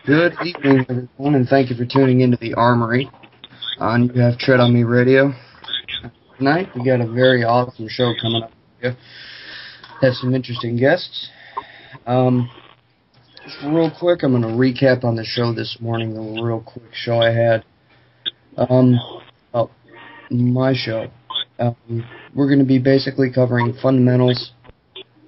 Good evening, everyone, and thank you for tuning into the Armory on You Have Tread on Me Radio. Tonight, we got a very awesome show coming up for you. Have some interesting guests. Just real quick, I'm going to recap on the show this morning, the real quick show I had. My show. We're going to be basically covering fundamentals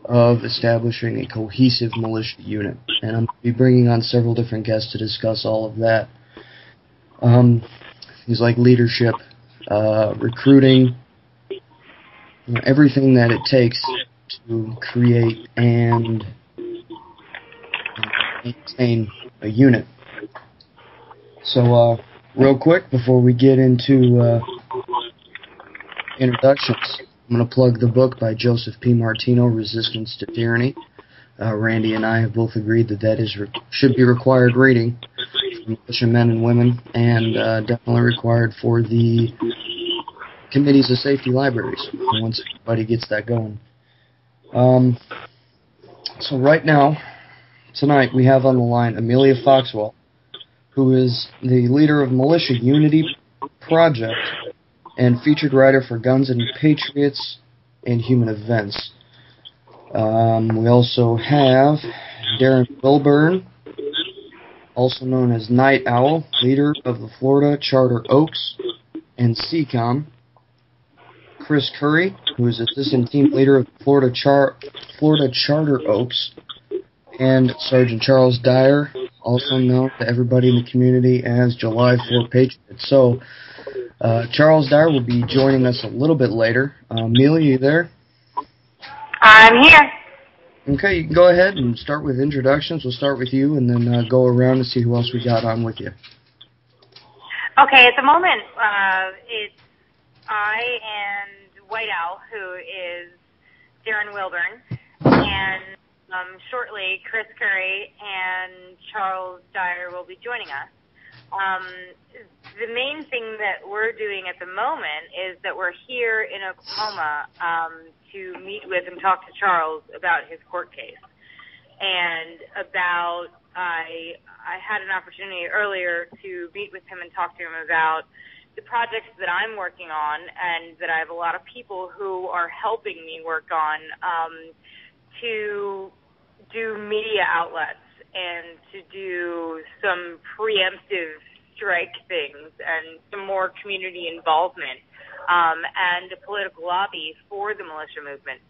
of establishing a cohesive militia unit, and I'm going to be bringing on several different guests to discuss all of that. Things like leadership, recruiting, everything that it takes to create and maintain a unit. So, real quick, before we get into introductions, I'm going to plug the book by Joseph P. Martino, Resistance to Tyranny. Randy and I have both agreed that should be required reading for militia men and women, and definitely required for the committees of safety libraries once everybody gets that going. So right now, tonight, we have on the line Amelia Foxwell, who is the leader of Militia Unity Project and featured writer for Guns and Patriots and Human Events. We also have Darren Wilburn, also known as Night Owl, leader of the Florida Charter Oaks and SECOM. Chris Curry, who is assistant team leader of the Florida Charter Oaks, and Sergeant Charles Dyer, also known to everybody in the community as July 4 Patriot. So, Charles Dyer will be joining us a little bit later. Amelia, you there? I'm here. Okay, you can go ahead and start with introductions. We'll start with you and then go around and see who else we got on with you. Okay, at the moment, it's I and White Owl, who is Darren Wilburn, and shortly Chris Curry and Charles Dyer will be joining us. The main thing that we're doing at the moment is that we're here in Oklahoma to meet with and talk to Charles about his court case. And I had an opportunity earlier to meet with him and talk to him about the projects that I'm working on and that I have a lot of people who are helping me work on to do media outlets and to do some preemptive strike things and some more community involvement and a political lobby for the militia movement.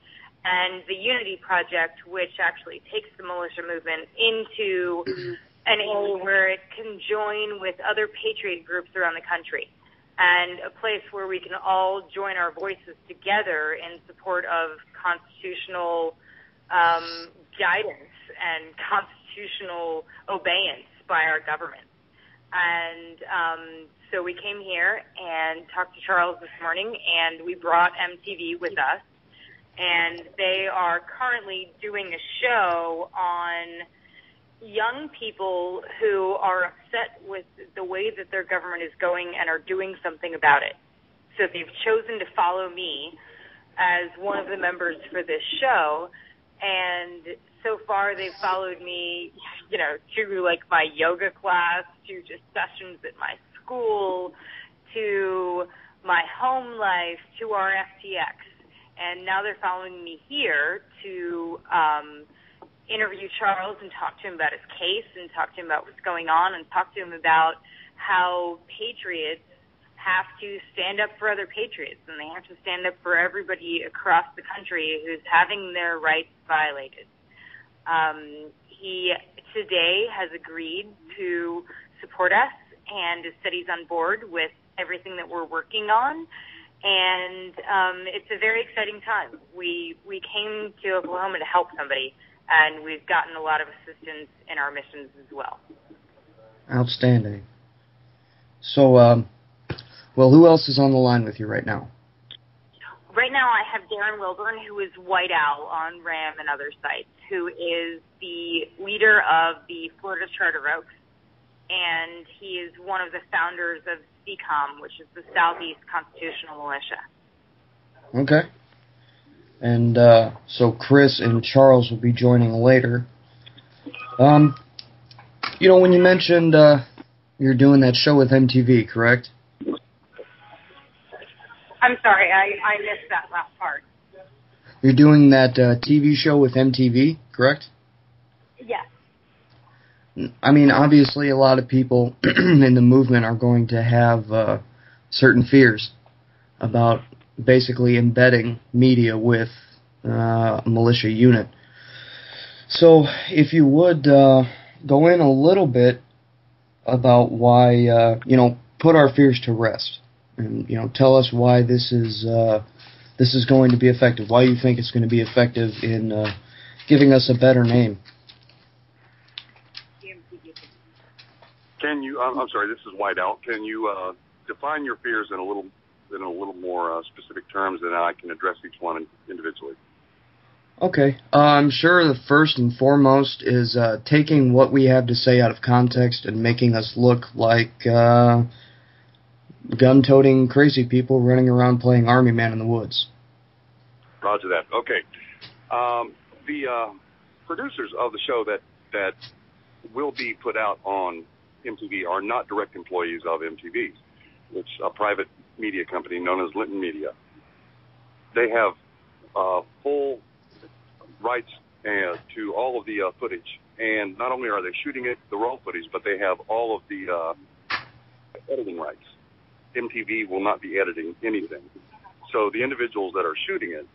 And the Unity Project, which actually takes the militia movement into an area where it can join with other patriot groups around the country, and a place where we can all join our voices together in support of constitutional guidance and constitutional obeyance by our government. And so we came here and talked to Charles this morning, and we brought MTV with us. And they are currently doing a show on young people who are upset with the way that their government is going and are doing something about it. So they've chosen to follow me as one of the members for this show, and so far they've followed me, to like my yoga class, to just sessions at my school, to my home life, to our FTX. And now they're following me here to interview Charles and talk to him about his case and talk to him about what's going on and talk to him about how patriots have to stand up for other patriots, and they have to stand up for everybody across the country who's having their rights violated. He today has agreed to support us and said he's on board with everything that we're working on. And it's a very exciting time. We came to Oklahoma to help somebody, and we've gotten a lot of assistance in our missions as well. Outstanding. So, who else is on the line with you right now? Right now I have Darren Wilburn, who is White Owl on RAM and other sites, who is the leader of the Florida Charter Oaks, and he is one of the founders of SECOM, which is the Southeast Constitutional Militia. Okay. And so Chris and Charles will be joining later. You know, when you mentioned you're doing that show with MTV, correct? I'm sorry, I missed that last part. You're doing that TV show with MTV, correct? Yes. I mean, obviously, a lot of people in the movement are going to have certain fears about basically embedding media with a militia unit. So, if you would go in a little bit about why, put our fears to rest, and tell us why this is going to be effective. Why you think it's going to be effective in giving us a better name. Can you? I'm sorry. This is Whiteout. Can you define your fears in a little more specific terms, and I can address each one individually? Okay. I'm sure the first and foremost is taking what we have to say out of context and making us look like gun-toting crazy people running around playing Army Man in the woods. Roger that. Okay. The producers of the show that will be put out on MTV are not direct employees of MTV, which is a private media company known as Linton Media. They have full rights to all of the footage, and not only are they shooting it, the raw footage, but they have all of the editing rights. MTV will not be editing anything. So the individuals that are shooting it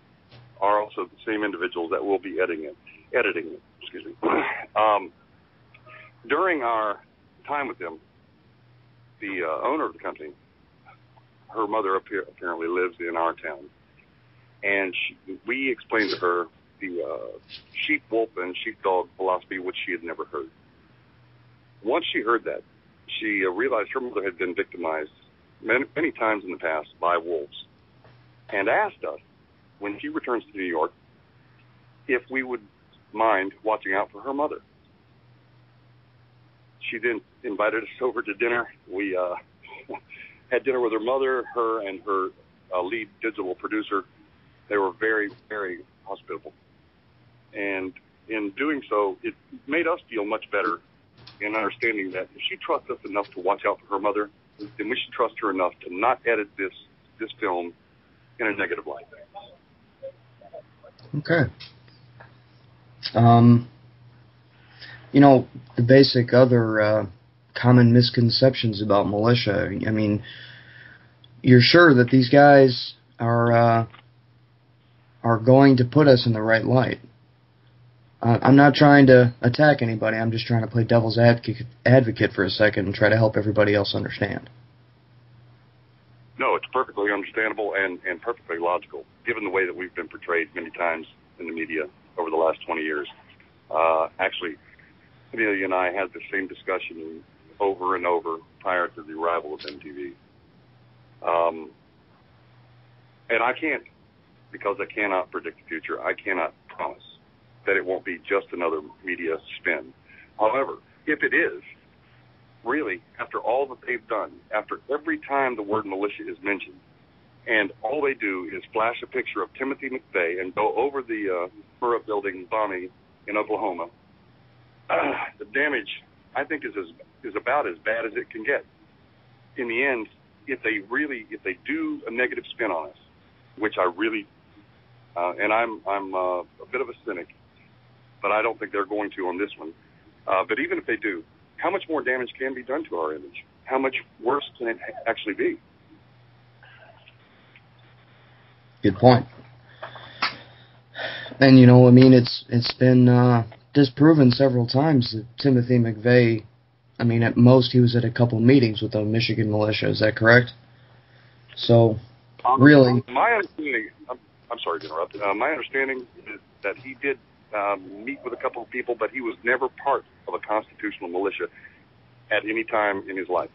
are also the same individuals that will be editing it. Excuse me. During our time with them, the owner of the company, her mother apparently lives in our town, and we explained to her the sheep, wolf, and sheepdog philosophy, which she had never heard. Once she heard that, she realized her mother had been victimized many times in the past by wolves, and asked us, when she returns to New York, if we would mind watching out for her mother. She then invited us over to dinner. We had dinner with her mother, her and her lead digital producer. They were very, very hospitable. And in doing so, it made us feel much better in understanding that if she trusts us enough to watch out for her mother, then we should trust her enough to not edit this film in a negative light. Okay. The basic other common misconceptions about militia. I mean, you're sure that these guys are going to put us in the right light. I'm not trying to attack anybody. I'm just trying to play devil's advocate for a second and try to help everybody else understand. No, it's perfectly understandable and perfectly logical, given the way that we've been portrayed many times in the media over the last 20 years. Actually, Amelia and I had the same discussion over and over prior to the arrival of MTV. And I can't, because I cannot predict the future, I cannot promise that it won't be just another media spin. However, if it is, really, after all that they've done, after every time the word militia is mentioned, and all they do is flash a picture of Timothy McVeigh and go over the Murrah building bombing in Oklahoma, the damage, I think, is about as bad as it can get. In the end, if they do a negative spin on us, which I really, and I'm a bit of a cynic, but I don't think they're going to on this one. But even if they do, how much more damage can be done to our image? How much worse can it actually be? Good point. And it's been disproven several times that Timothy McVeigh, at most he was at a couple meetings with the Michigan militia. Is that correct? So, really, my understanding. I'm sorry to interrupt. My understanding is that he did meet with a couple of people, but he was never part of a constitutional militia at any time in his life.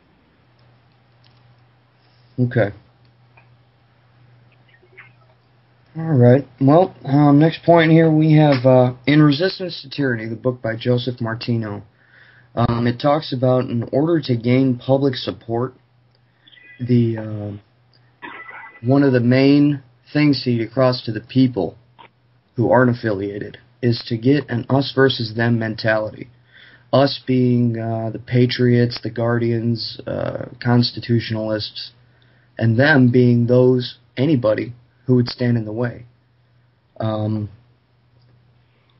Okay. All right. Well, next point here we have In Resistance to Tyranny, the book by Joseph Martino. It talks about in order to gain public support, one of the main things to get across to the people who aren't affiliated is to get an us versus them mentality. us being the patriots, the guardians, constitutionalists, and them being anybody who would stand in the way.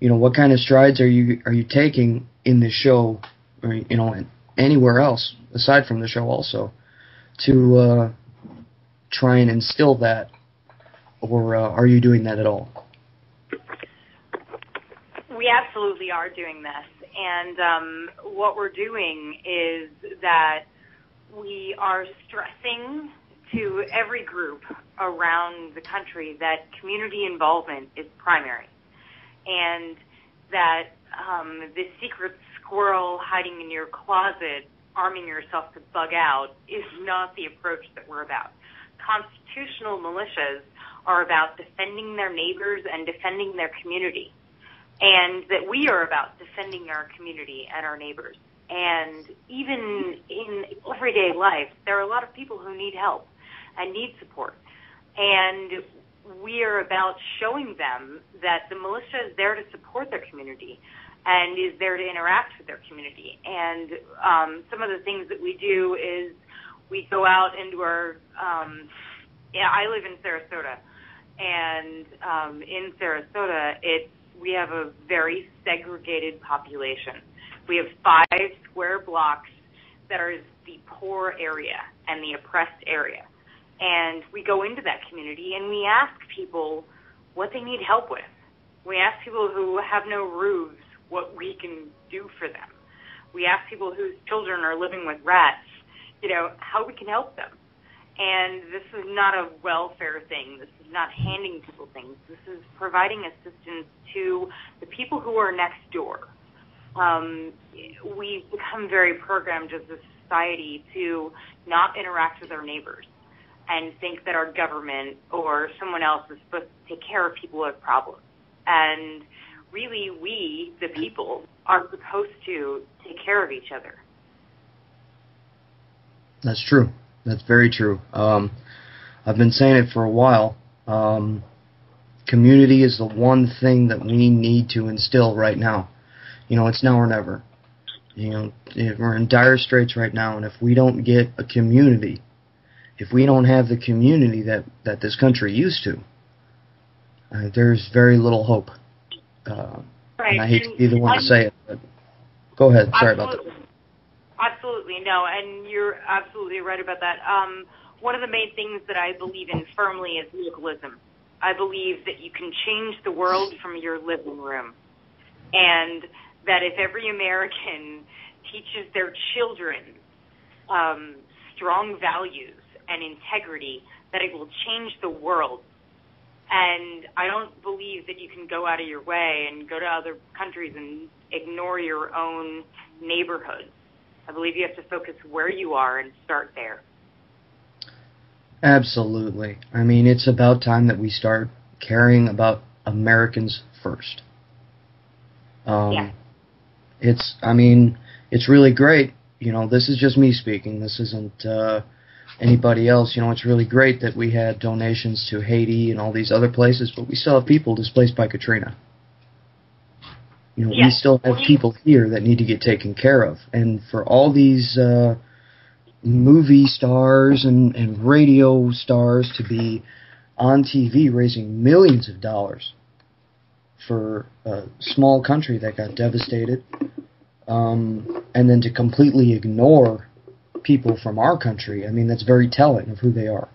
What kind of strides are you taking in this show, or and anywhere else aside from the show also, to try and instill that, or are you doing that at all? We absolutely are doing this, and what we're doing is that we are stressing to every group around the country that community involvement is primary, and that the secret squirrel hiding in your closet, arming yourself to bug out, is not the approach that we're about. Constitutional militias are about defending their neighbors and defending their community, and that we are about defending our community and our neighbors. And even in everyday life, there are a lot of people who need help and need support. And we are about showing them that the militia is there to support their community and is there to interact with their community. And some of the things that we do is we go out into our I live in Sarasota, and in Sarasota, we have a very segregated population. We have 5 square blocks that are the poor area and the oppressed area. And we go into that community and we ask people what they need help with. We ask people who have no roofs what we can do for them. We ask people whose children are living with rats, how we can help them. And this is not a welfare thing. This is not handing people things. This is providing assistance to the people who are next door. We've become very programmed as a society to not interact with our neighbors and think that our government or someone else is supposed to take care of people who have problems. And really, we, the people, are supposed to take care of each other. That's true. That's very true. I've been saying it for a while. Community is the one thing that we need to instill right now. It's now or never. We're in dire straits right now, and if we don't get a community, if we don't have the community that this country used to, there's very little hope. Right. And I hate to be the one to say it, but go ahead. Sorry about that. Absolutely, no, and you're absolutely right about that. One of the main things that I believe in firmly is localism. I believe that you can change the world from your living room, and that if every American teaches their children strong values and integrity, that it will change the world. And I don't believe that you can go out of your way and go to other countries and ignore your own neighborhood. I believe you have to focus where you are and start there. Absolutely. I mean, it's about time that we start caring about Americans first. Yeah. It's really great. This is just me speaking. This isn't anybody else. It's really great that we had donations to Haiti and all these other places, but we still have people displaced by Katrina. We still have people here that need to get taken care of. And for all these movie stars and radio stars to be on TV raising millions of dollars for a small country that got devastated, and then to completely ignore people from our country, that's very telling of who they are.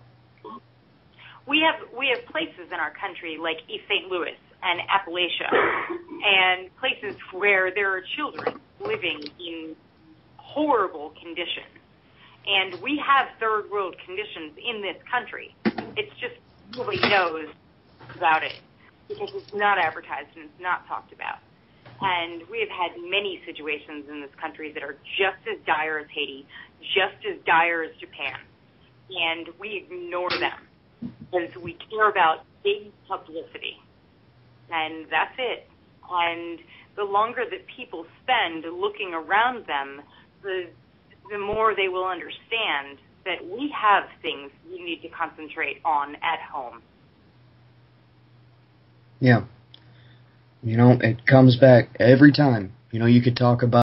We have places in our country like East St. Louis and Appalachia, and places where there are children living in horrible conditions. And we have third world conditions in this country. It's just nobody knows about it because it's not advertised and it's not talked about. And we have had many situations in this country that are just as dire as Haiti, just as dire as Japan. And we ignore them because we care about big publicity. And that's it. And the longer that people spend looking around them, the more they will understand that we have things we need to concentrate on at home. Yeah. It comes back every time. You could talk about